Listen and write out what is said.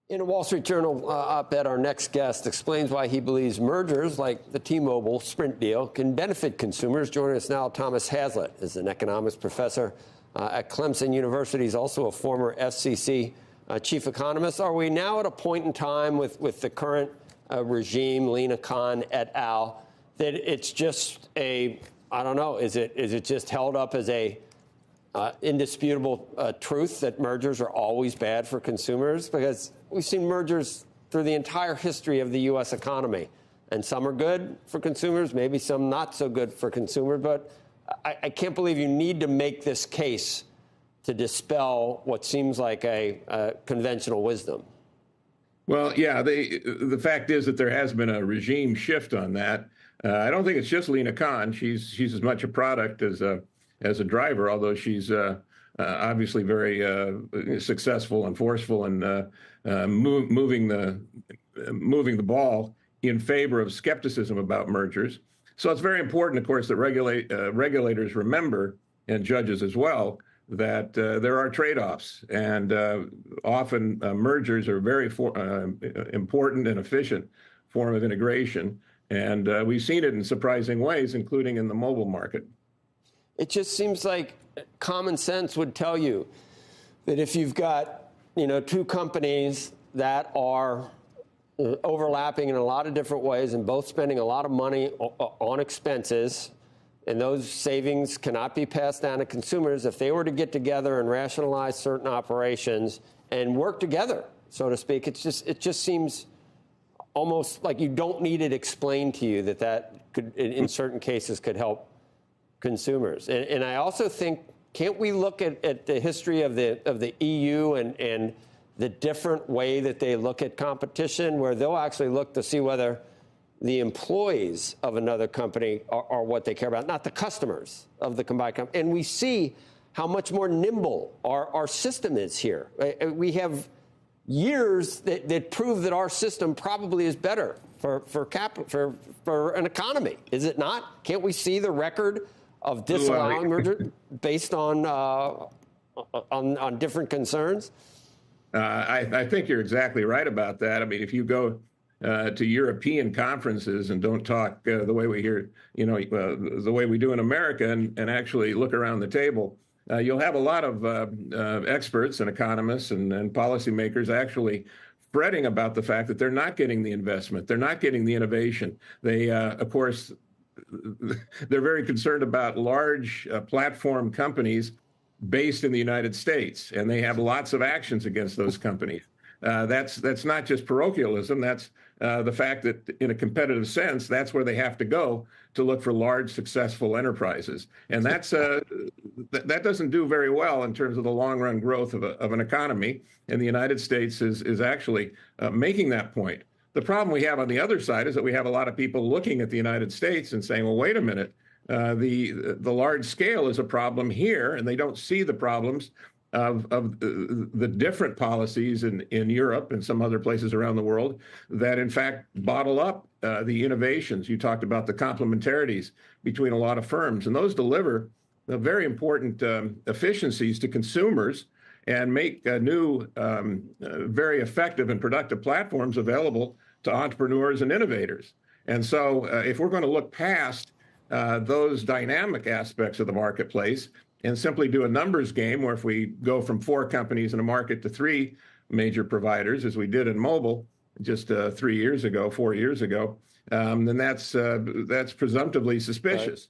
In a Wall Street Journal op-ed, our next guest explains why he believes mergers like the T-Mobile Sprint deal can benefit consumers. Joining us now, Thomas Hazlett is an economist professor at Clemson University. He's also a former FCC chief economist. Are we now at a point in time with the current regime, Lina Khan et al., that it's just I don't know, is it just held up as a indisputable truth that mergers are always bad for consumers? Because we've seen mergers through the entire history of the U.S. economy, and some are good for consumers, maybe some not so good for consumers. But I can't believe you need to make this case to dispel what seems like a conventional wisdom. Well, yeah, the fact is that there has been a regime shift on that. I don't think it's just Lina Khan. She's as much a product as a driver, although she's obviously very successful and forceful in moving the ball in favor of skepticism about mergers. So it's very important, of course, that regulators remember, and judges as well, that there are trade-offs, and often mergers are very important and efficient form of integration. And we've seen it in surprising ways, including in the mobile market. It just seems like common sense would tell you that if you've got, two companies that are overlapping in a lot of different ways and both spending a lot of money on expenses, and those savings cannot be passed down to consumers, if they were to get together and rationalize certain operations and work together, so to speak, it just seems almost like you don't need it explained to you that could, in certain cases, could help consumers. And I also think, can't we look at the history of the EU and the different way that they look at competition, where they'll actually look to see whether the employees of another company are what they care about, not the customers of the combined company. And we see how much more nimble our system is here. We have years that prove that our system probably is better for an economy, is it not? Can't we see the record of disallowing merger based on different concerns? I think you're exactly right about that. I mean, if you go to European conferences and don't talk the way we hear, the way we do in America, and actually look around the table, you'll have a lot of experts and economists and policymakers actually fretting about the fact that they're not getting the investment, they're not getting the innovation. They, of course, they're very concerned about large platform companies based in the United States, and they have lots of actions against those companies. That's not just parochialism. That's the fact that, in a competitive sense, that's where they have to go to look for large, successful enterprises, and that doesn't do very well in terms of the long-run growth of an economy. And the United States is actually making that point. The problem we have on the other side is that we have a lot of people looking at the United States and saying, well, wait a minute, the large scale is a problem here, and they don't see the problems of the different policies in Europe and some other places around the world that, in fact, bottle up the innovations. You talked about the complementarities between a lot of firms, and those deliver very important efficiencies to consumers and make new, very effective and productive platforms available to entrepreneurs and innovators. And so if we're going to look past those dynamic aspects of the marketplace and simply do a numbers game, where if we go from 4 companies in a market to 3 major providers, as we did in mobile just 4 years ago, then that's presumptively suspicious. Right.